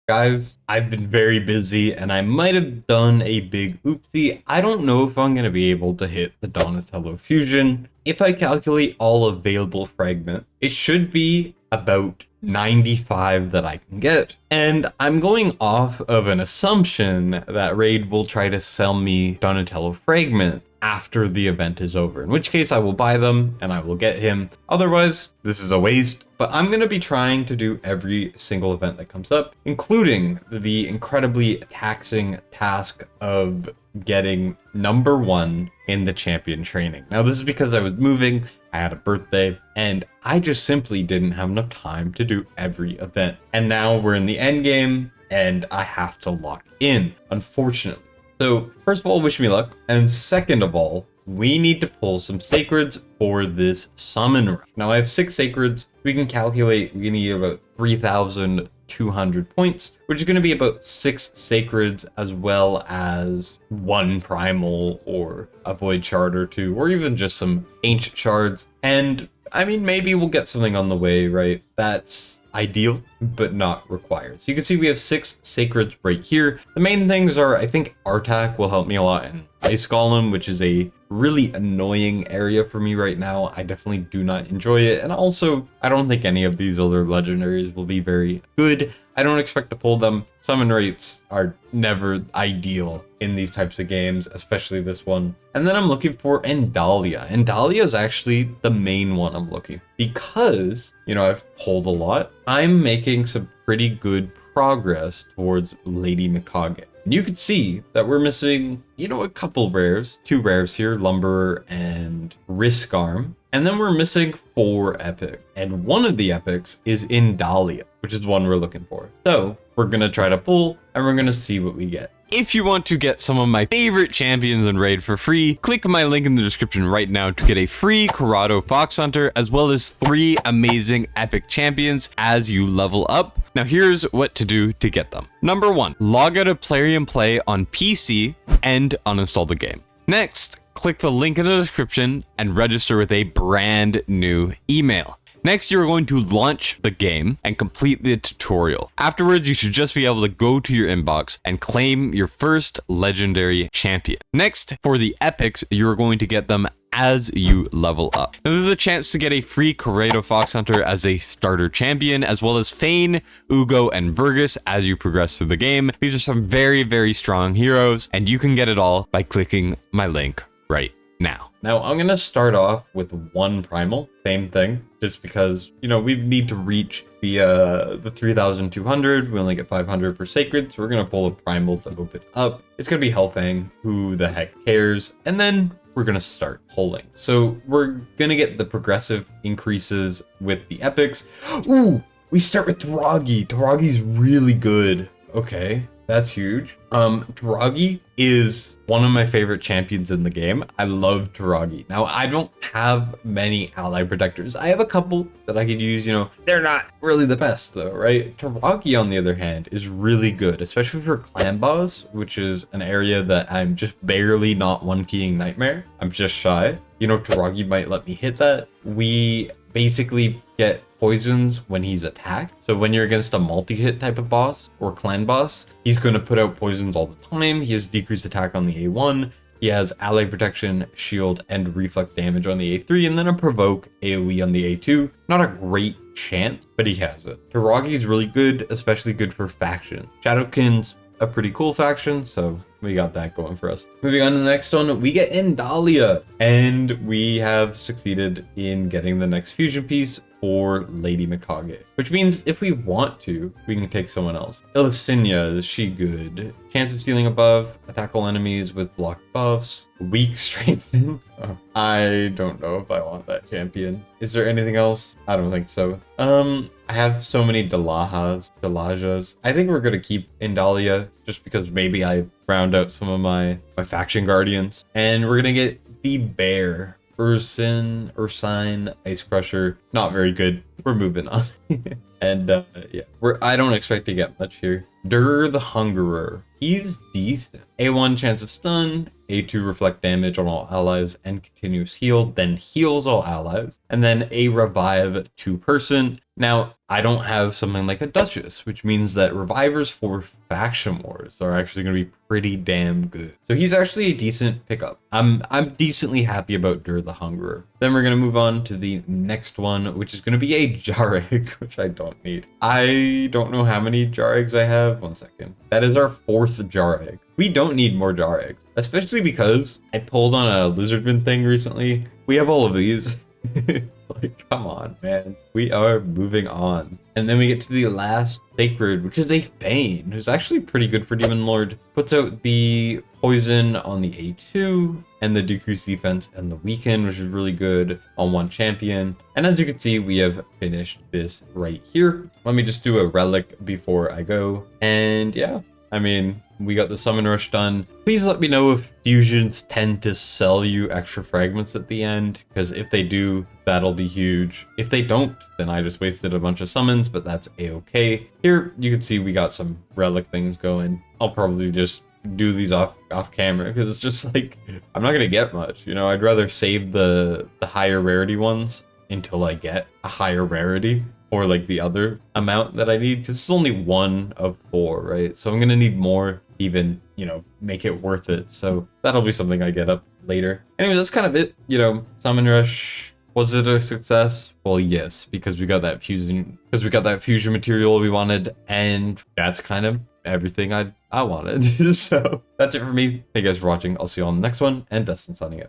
Guys, I've been very busy and I might have done a big oopsie. I don't know if I'm going to be able to hit the Donatello fusion. If I calculate all available fragments, it should be about 95 that I can get. And I'm going off of an assumption that Raid will try to sell me Donatello fragments after the event is over, in which case I will buy them and I will get him. Otherwise, this is a waste. But I'm going to be trying to do every single event that comes up, including the incredibly taxing task of getting number 1 in the champion training. Now, this is because I was moving, I had a birthday, and I just simply didn't have enough time to do every event. And now we're in the end game, and I have to lock in, unfortunately. So, first of all, wish me luck, and second of all, we need to pull some sacreds for this summon rush. Now, I have 6 sacreds. We can calculate we need about 3,200 points, which is going to be about 6 sacreds as well as 1 primal or a void shard or 2, or even just some ancient shards. And I mean, maybe we'll get something on the way, right? That's ideal, but not required. So you can see we have 6 sacreds right here. The main things are, I think Artak will help me a lot in Ice Golem, which is a really annoying area for me right now. I definitely do not enjoy it. And also, I don't think any of these other legendaries will be very good. I don't expect to pull them. Summon rates are never ideal in these types of games, especially this one. And then I'm looking for Endalia. Endalia is actually the main one I'm looking because, you know, I've pulled a lot. I'm making some pretty good progress towards Lady Mikage. And you can see that we're missing, you know, a couple rares, 2 rares here, Lumberer and Risk Arm. And then we're missing 4 epics. And one of the epics is Endalia, which is the one we're looking for. So we're going to try to pull and we're going to see what we get. If you want to get some of my favorite champions in Raid for free, click my link in the description right now to get a free Karato Fox Hunter, as well as 3 amazing epic champions as you level up. Now here's what to do to get them. Number 1, log out of Plarium Play on PC and uninstall the game. Next, click the link in the description and register with a brand new email. Next, you're going to launch the game and complete the tutorial. Afterwards, you should just be able to go to your inbox and claim your first legendary champion. Next, for the epics, you're going to get them as you level up. Now, there's a chance to get a free Karato Fox Hunter as a starter champion, as well as Fayne, Uugo, and Vergis as you progress through the game. These are some very, very strong heroes, and you can get it all by clicking my link right now. Now, I'm going to start off with 1 primal, same thing, just because, you know, we need to reach the 3,200. We only get 500 per sacred, so we're going to pull a primal to open up. It's going to be Hellfang, who the heck cares? And then we're going to start pulling. So we're going to get the progressive increases with the epics. Ooh, we start with Taragi. Taragi's really good. Okay. That's huge. Taragi is one of my favorite champions in the game. I love Taragi. Now, I don't have many ally protectors. I have a couple that I could use, you know. They're not really the best though, right? Taragi, on the other hand, is really good, especially for clan boss, which is an area that I'm just barely not one-keying Nightmare. I'm just shy. You know, Taragi might let me hit that. We basically get poisons when he's attacked. So when you're against a multi-hit type of boss or clan boss, he's going to put out poisons all the time. He has decreased attack on the A1. He has ally protection, shield, and reflect damage on the A3, and then a provoke AoE on the A2. Not a great chance, but he has it. Taragi is really good, especially good for faction. Shadowkin's a pretty cool faction, so we got that going for us. Moving on to the next one, we get Endalia, and we have succeeded in getting the next fusion piece for Lady Mikage, which means if we want to, we can take someone else. Illusinia, is she good? Chance of stealing above, attack all enemies with block buffs, weak strengthen. Oh, I don't know if I want that champion. Is there anything else? I don't think so. I have so many Delajas. I think we're gonna keep Endalia just because maybe I round out some of my faction guardians. And we're gonna get the bear. Ursine, Ice Crusher, not very good. We're moving on. And yeah, I don't expect to get much here. Dur the Hungerer, he's decent. A1 chance of stun, A2 reflect damage on all allies and continuous heal, then heals all allies. And then a revive 2-person. Now, I don't have something like a Duchess, which means that revivers for faction wars are actually going to be pretty damn good. So he's actually a decent pickup. I'm decently happy about Dur the Hungerer. Then we're going to move on to the next one, which is going to be a Jar Egg, which I don't need. I don't know how many Jar Eggs I have. 1 second. That is our 4th Jar Egg. We don't need more Jar Eggs, especially because I pulled on a Lizardman thing recently. We have all of these. Like, come on, man. We are moving on. And then we get to the last Sacred, which is a Fayne, who's actually pretty good for Demon Lord. Puts out the poison on the A2 and the decreased defense and the weaken, which is really good on one champion. And as you can see, we have finished this right here. Let me just do a relic before I go. And yeah, I mean, we got the summon rush done. Please let me know if fusions tend to sell you extra fragments at the end, because if they do, that'll be huge. If they don't, then I just wasted a bunch of summons, but that's a-okay. Here, you can see we got some relic things going. I'll probably just do these off camera, because it's just like, I'm not gonna get much, you know. I'd rather save the higher rarity ones until I get a higher rarity, or like the other amount that I need, because it's only 1 of 4, right? So I'm gonna need more to even, you know, make it worth it. So that'll be something I get up later. Anyway, that's kind of it. You know, Summon Rush, was it a success? Well, yes, because we got that fusion material we wanted, and that's kind of everything I wanted. So that's it for me. Thank you guys for watching. I'll see you on the next one, and Dustin signing out.